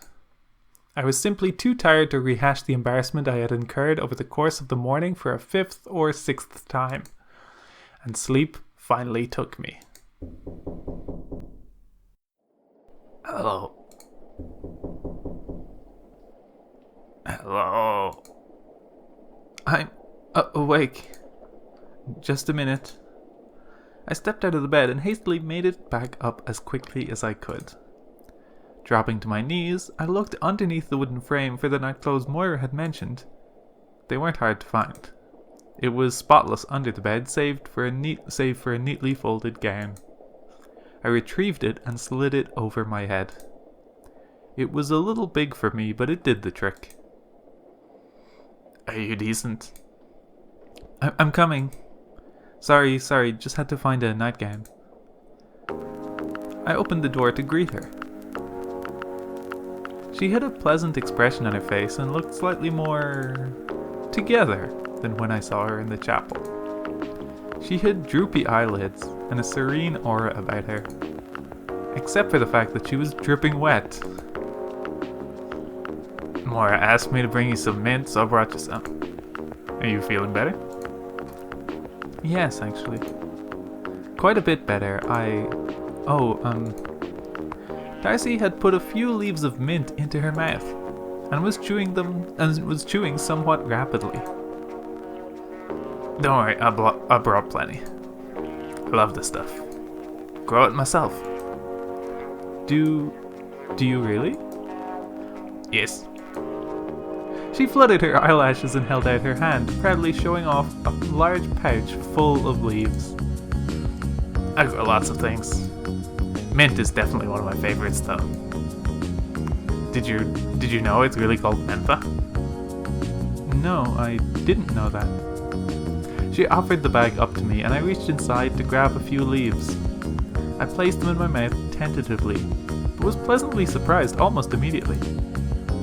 I was simply too tired to rehash the embarrassment I had incurred over the course of the morning for a 5th or 6th time, and sleep finally took me. Hello. Hello. I'm awake. Just a minute. I stepped out of the bed and hastily made it back up as quickly as I could. Dropping to my knees, I looked underneath the wooden frame for the nightclothes Moira had mentioned. They weren't hard to find. It was spotless under the bed, save for a neatly folded gown. I retrieved it and slid it over my head. It was a little big for me, but it did the trick. Are you decent? I'm coming. Sorry, just had to find a nightgown. I opened the door to greet her. She had a pleasant expression on her face and looked slightly more together than when I saw her in the chapel. She had droopy eyelids and a serene aura about her, except for the fact that she was dripping wet. Moira asked me to bring you some mint, so I brought you some. Are you feeling better? Yes, actually. Quite a bit better. Darcy had put a few leaves of mint into her mouth, and was chewing somewhat rapidly. Don't worry, I brought plenty. I love this stuff. Grow it myself. Do you really? Yes. She fluttered her eyelashes and held out her hand, proudly showing off a large pouch full of leaves. I grow lots of things. Mint is definitely one of my favorites, though. Did you know it's really called mentha? No, I didn't know that. She offered the bag up to me, and I reached inside to grab a few leaves. I placed them in my mouth tentatively, but was pleasantly surprised almost immediately.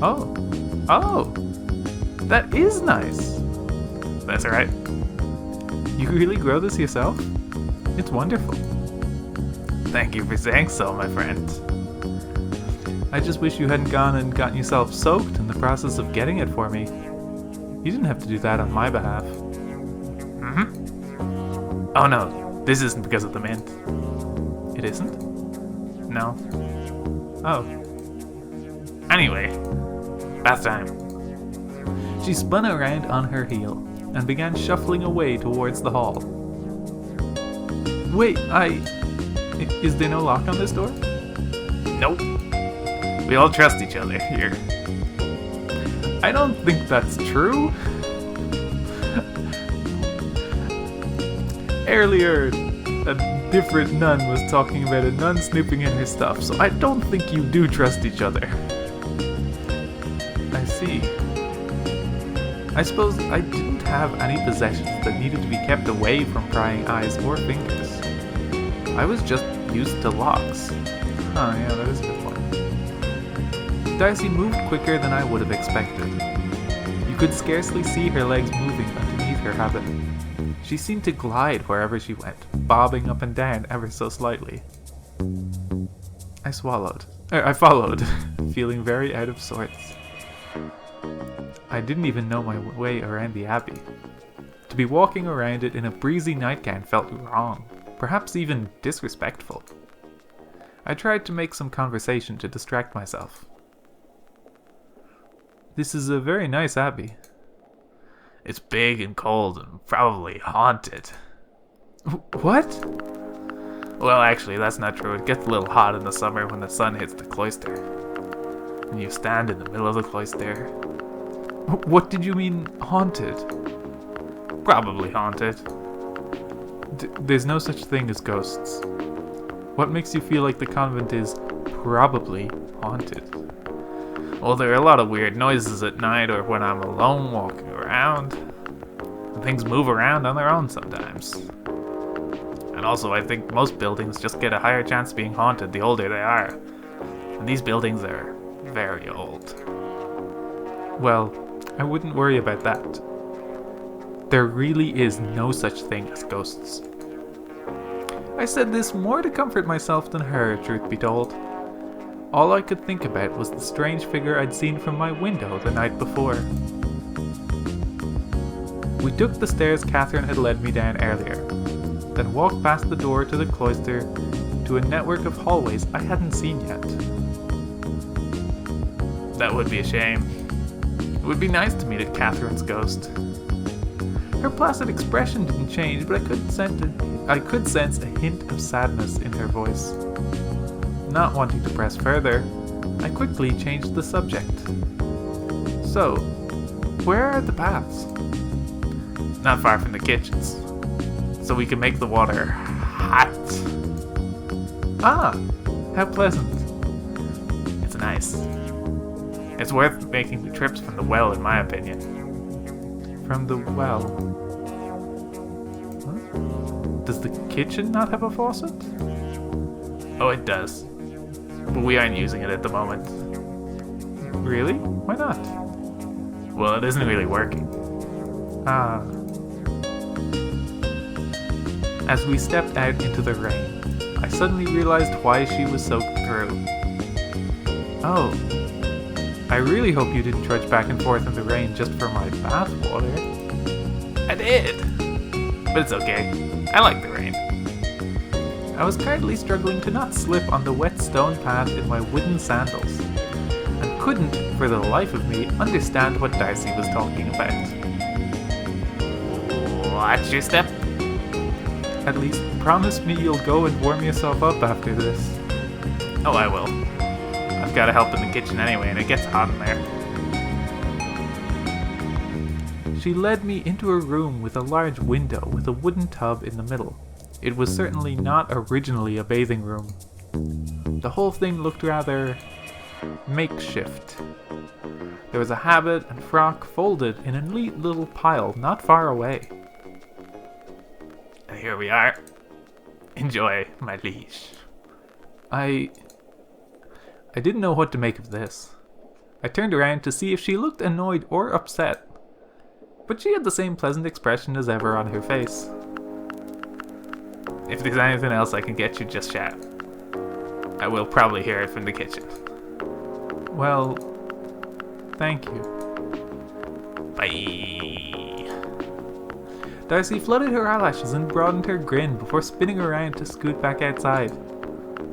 Oh, that is nice. That's right. You really grow this yourself? It's wonderful. Thank you for saying so, my friend. I just wish you hadn't gone and gotten yourself soaked in the process of getting it for me. You didn't have to do that on my behalf. Oh no, this isn't because of the mint. It isn't? No. Oh. Anyway, bath time. She spun around on her heel and began shuffling away towards the hall. Wait, is there no lock on this door? Nope. We all trust each other here. I don't think that's true. Earlier, a different nun was talking about a nun snooping in her stuff, so I don't think you do trust each other. I see. I suppose I didn't have any possessions that needed to be kept away from prying eyes or fingers. I was just used to locks. Oh yeah, that is a good point. Darcy moved quicker than I would have expected. You could scarcely see her legs moving underneath her habit. She seemed to glide wherever she went, bobbing up and down ever so slightly. I followed, feeling very out of sorts. I didn't even know my way around the abbey. To be walking around it in a breezy nightgown felt wrong, perhaps even disrespectful. I tried to make some conversation to distract myself. This is a very nice abbey. It's big and cold and probably haunted. What? Well, actually, that's not true. It gets a little hot in the summer when the sun hits the cloister. And you stand in the middle of the cloister. What did you mean, haunted? Probably haunted. There's no such thing as ghosts. What makes you feel like the convent is probably haunted? Well, there are a lot of weird noises at night or when I'm alone walking around. And things move around on their own sometimes. And also, I think most buildings just get a higher chance of being haunted the older they are. And these buildings are very old. Well, I wouldn't worry about that. There really is no such thing as ghosts. I said this more to comfort myself than her, truth be told. All I could think about was the strange figure I'd seen from my window the night before. We took the stairs Catherine had led me down earlier, then walked past the door to the cloister to a network of hallways I hadn't seen yet. That would be a shame. It would be nice to meet a Catherine's ghost. Her placid expression didn't change, but I could sense a hint of sadness in her voice. Not wanting to press further, I quickly changed the subject. So, where are the baths? Not far from the kitchens, so we can make the water hot. Ah, how pleasant. It's nice. It's worth making the trips from the well, in my opinion. From the well? Huh? Does the kitchen not have a faucet? Oh, it does. But we aren't using it at the moment. Really? Why not? Well, it isn't really working. Ah. As we stepped out into the rain, I suddenly realized why she was soaked through. Oh. I really hope you didn't trudge back and forth in the rain just for my bath water. I did! But it's okay. I like the rain. I was currently struggling to not slip on the wet stone path in my wooden sandals, and couldn't, for the life of me, understand what Darcy was talking about. Watch your step. At least, promise me you'll go and warm yourself up after this. Oh, I will. I've got to help in the kitchen anyway, and it gets hot in there. She led me into a room with a large window with a wooden tub in the middle. It was certainly not originally a bathing room. The whole thing looked rather makeshift. There was a habit and frock folded in a neat little pile not far away. And here we are. Enjoy, my liege. I didn't know what to make of this. I turned around to see if she looked annoyed or upset, but she had the same pleasant expression as ever on her face. If there's anything else I can get you, just shout. I will probably hear it from the kitchen. Well, thank you. Bye. Darcy flooded her eyelashes and broadened her grin before spinning around to scoot back outside,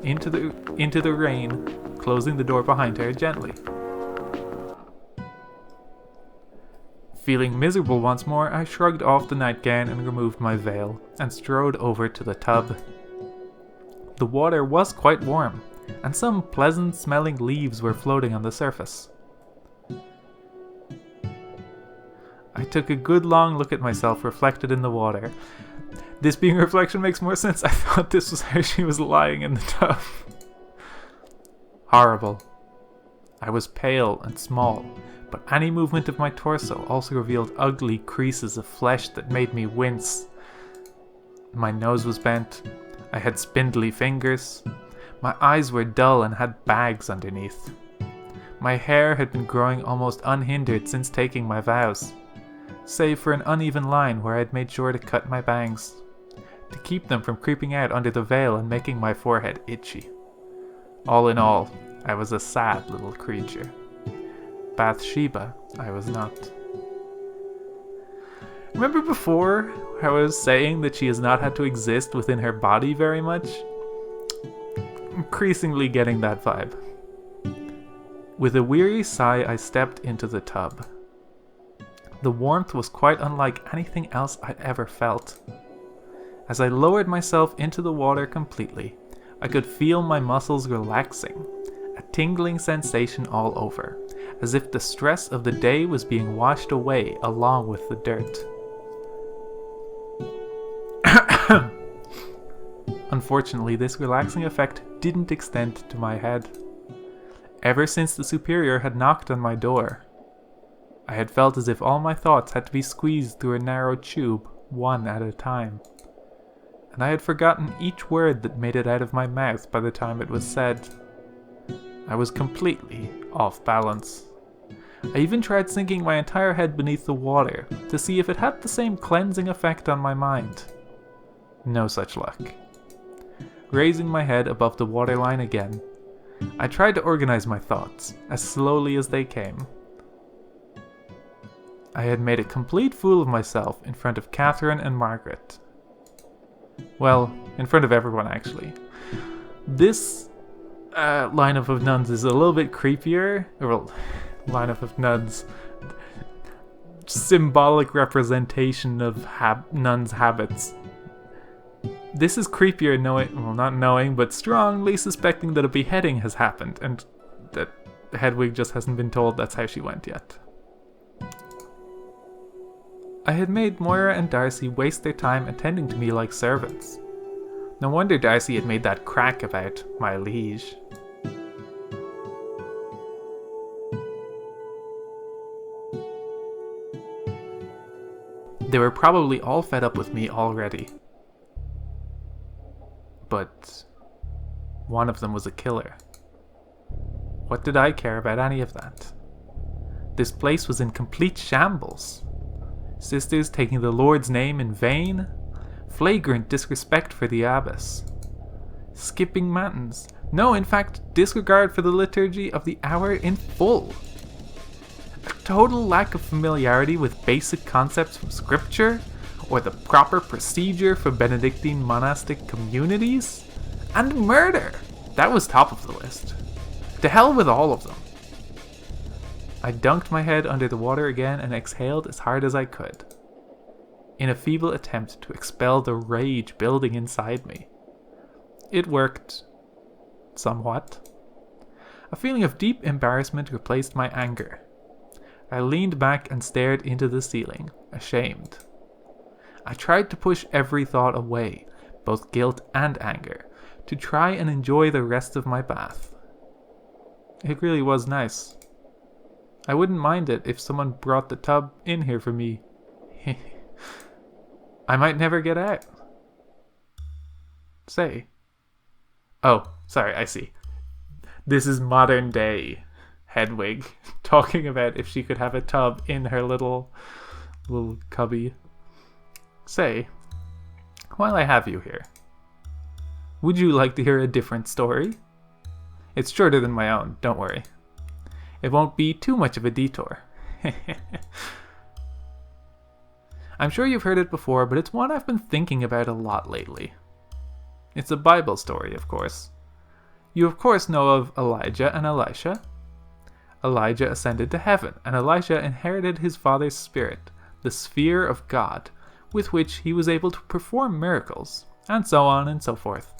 into the rain, closing the door behind her gently. Feeling miserable once more, I shrugged off the nightgown and removed my veil, and strode over to the tub. The water was quite warm, and some pleasant-smelling leaves were floating on the surface. I took a good long look at myself reflected in the water. This being reflection makes more sense. I thought this was how she was lying in the tub. Horrible. I was pale and small, but any movement of my torso also revealed ugly creases of flesh that made me wince. My nose was bent, I had spindly fingers, my eyes were dull and had bags underneath. My hair had been growing almost unhindered since taking my vows, save for an uneven line where I had made sure to cut my bangs, to keep them from creeping out under the veil and making my forehead itchy. All in all, I was a sad little creature. Bathsheba, I was not. Remember before how I was saying that she has not had to exist within her body very much? Increasingly getting that vibe. With a weary sigh, I stepped into the tub. The warmth was quite unlike anything else I'd ever felt. As I lowered myself into the water completely, I could feel my muscles relaxing, a tingling sensation all over, as if the stress of the day was being washed away along with the dirt. Unfortunately, this relaxing effect didn't extend to my head. Ever since the superior had knocked on my door, I had felt as if all my thoughts had to be squeezed through a narrow tube, one at a time. And I had forgotten each word that made it out of my mouth by the time it was said. I was completely off balance. I even tried sinking my entire head beneath the water to see if it had the same cleansing effect on my mind. No such luck. Raising my head above the waterline again, I tried to organize my thoughts as slowly as they came. I had made a complete fool of myself in front of Catherine and Margaret. Well, in front of everyone actually. This lineup of nuns is a little bit creepier. Well, lineup of nuns. Symbolic representation of nuns' habits. This is creepier not knowing, but strongly suspecting that a beheading has happened, and that Hedwig just hasn't been told that's how she went yet. I had made Moira and Darcy waste their time attending to me like servants. No wonder Darcy had made that crack about my liege. They were probably all fed up with me already. But one of them was a killer. What did I care about any of that? This place was in complete shambles. Sisters taking the Lord's name in vain, flagrant disrespect for the abbess, skipping matins, no, in fact, disregard for the liturgy of the hour in full, a total lack of familiarity with basic concepts from scripture, or the proper procedure for Benedictine monastic communities, and murder. That was top of the list. To hell with all of them. I dunked my head under the water again and exhaled as hard as I could, in a feeble attempt to expel the rage building inside me. It worked. Somewhat. A feeling of deep embarrassment replaced my anger. I leaned back and stared into the ceiling, ashamed. I tried to push every thought away, both guilt and anger, to try and enjoy the rest of my bath. It really was nice. I wouldn't mind it if someone brought the tub in here for me. I might never get out. Say. Oh, sorry, I see. This is modern day Hedwig talking about if she could have a tub in her little cubby. Say, while I have you here, would you like to hear a different story? It's shorter than my own, don't worry. It won't be too much of a detour. I'm sure you've heard it before, but it's one I've been thinking about a lot lately. It's a Bible story, of course. You of course know of Elijah and Elisha. Elijah ascended to heaven, and Elisha inherited his father's spirit, the sphere of God, with which he was able to perform miracles, and so on and so forth.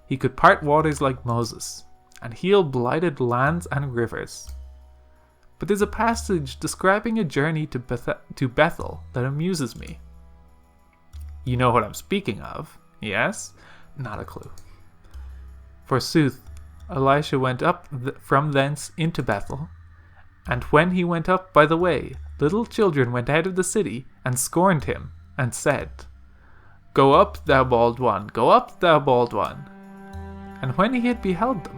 He could part waters like Moses, and heal blighted lands and rivers. But there's a passage describing a journey to Bethel that amuses me. You know what I'm speaking of, yes? Not a clue. Forsooth, Elisha went up from thence into Bethel, and when he went up by the way, little children went out of the city and scorned him, and said, Go up, thou bald one, go up, thou bald one. And when he had beheld,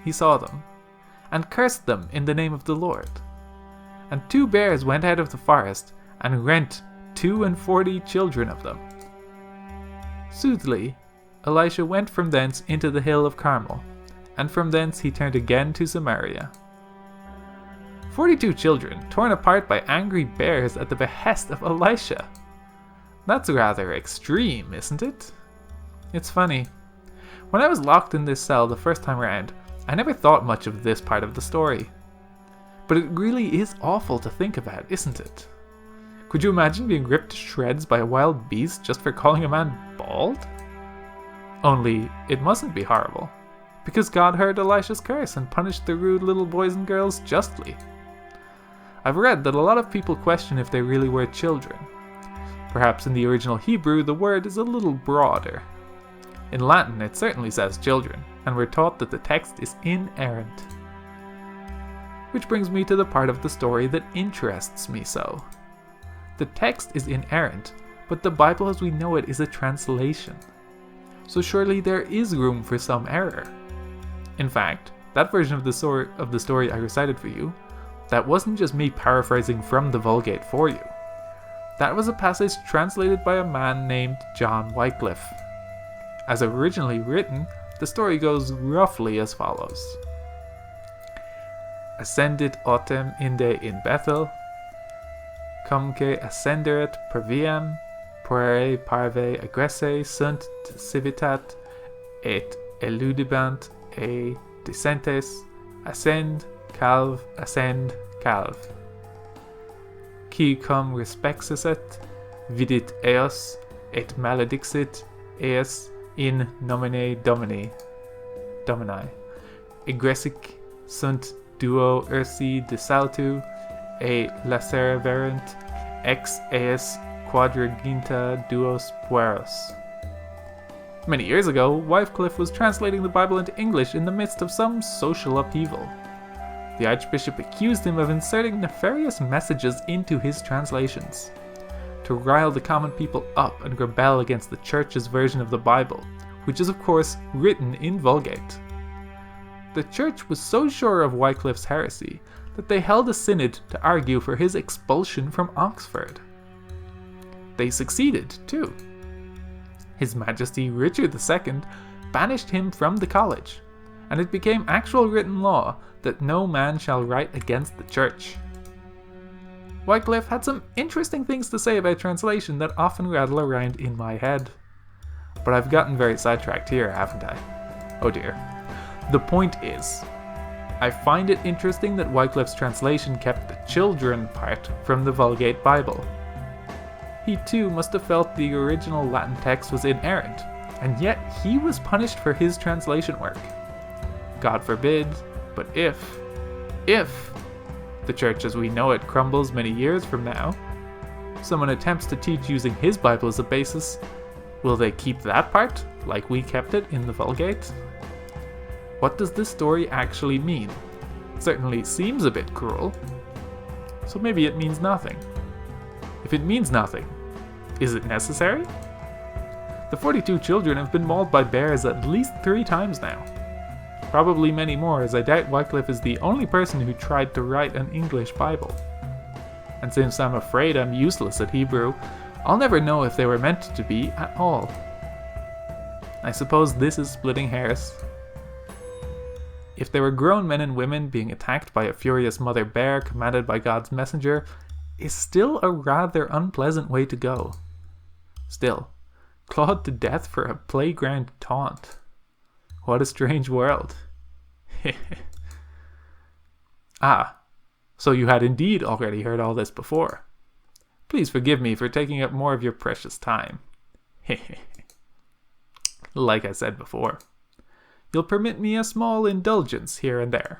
he saw them, and cursed them in the name of the Lord. And 2 bears went out of the forest, and rent 42 children of them. Soothly, Elisha went from thence into the hill of Carmel, and from thence he turned again to Samaria. 42 children torn apart by angry bears at the behest of Elisha. That's rather extreme, isn't it? It's funny. When I was locked in this cell the first time around, I never thought much of this part of the story. But it really is awful to think about, isn't it? Could you imagine being ripped to shreds by a wild beast just for calling a man bald? Only, it mustn't be horrible, because God heard Elisha's curse and punished the rude little boys and girls justly. I've read that a lot of people question if they really were children. Perhaps in the original Hebrew the word is a little broader. In Latin it certainly says children, and we're taught that the text is inerrant. Which brings me to the part of the story that interests me so. The text is inerrant, but the Bible as we know it is a translation. So surely there is room for some error. In fact, that version of the story I recited for you, that wasn't just me paraphrasing from the Vulgate for you. That was a passage translated by a man named John Wycliffe. As originally written, the story goes roughly as follows. Ascendit autem inde in Bethel, cumque ascenderet per viam, puere parve aggresse sunt civitat, et eludibant e decentes, ascend calv, qui cum respexisset, vidit eos, et maledixit eos in nomine Domini. Egressic sunt duo ursi de saltu, e lacereverent ex eos quadraginta duos pueros. Many years ago, Wycliffe was translating the Bible into English in the midst of some social upheaval. The Archbishop accused him of inserting nefarious messages into his translations, to rile the common people up and rebel against the Church's version of the Bible, which is of course written in Vulgate. The Church was so sure of Wycliffe's heresy that they held a synod to argue for his expulsion from Oxford. They succeeded, too. His Majesty Richard II banished him from the college, and it became actual written law that no man shall write against the Church. Wycliffe had some interesting things to say about translation that often rattle around in my head. But I've gotten very sidetracked here, haven't I? Oh dear. The point is, I find it interesting that Wycliffe's translation kept the children part from the Vulgate Bible. He too must have felt the original Latin text was inerrant, and yet he was punished for his translation work. God forbid, but if the Church as we know it crumbles many years from now, someone attempts to teach using his Bible as a basis, will they keep that part, like we kept it in the Vulgate? What does this story actually mean? It certainly seems a bit cruel, so maybe it means nothing. If it means nothing, is it necessary? The 42 children have been mauled by bears at least 3 times now. Probably many more, as I doubt Wycliffe is the only person who tried to write an English Bible. And since I'm afraid I'm useless at Hebrew, I'll never know if they were meant to be at all. I suppose this is splitting hairs. If they were grown men and women being attacked by a furious mother bear commanded by God's messenger, is still a rather unpleasant way to go. Still, clawed to death for a playground taunt. What a strange world. Ah, so you had indeed already heard all this before. Please forgive me for taking up more of your precious time. Like I said before, you'll permit me a small indulgence here and there.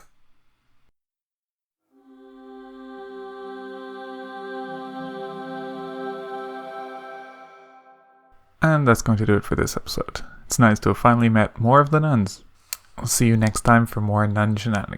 And that's going to do it for this episode. It's nice to have finally met more of the nuns. I'll see you next time for more nun shenanigans.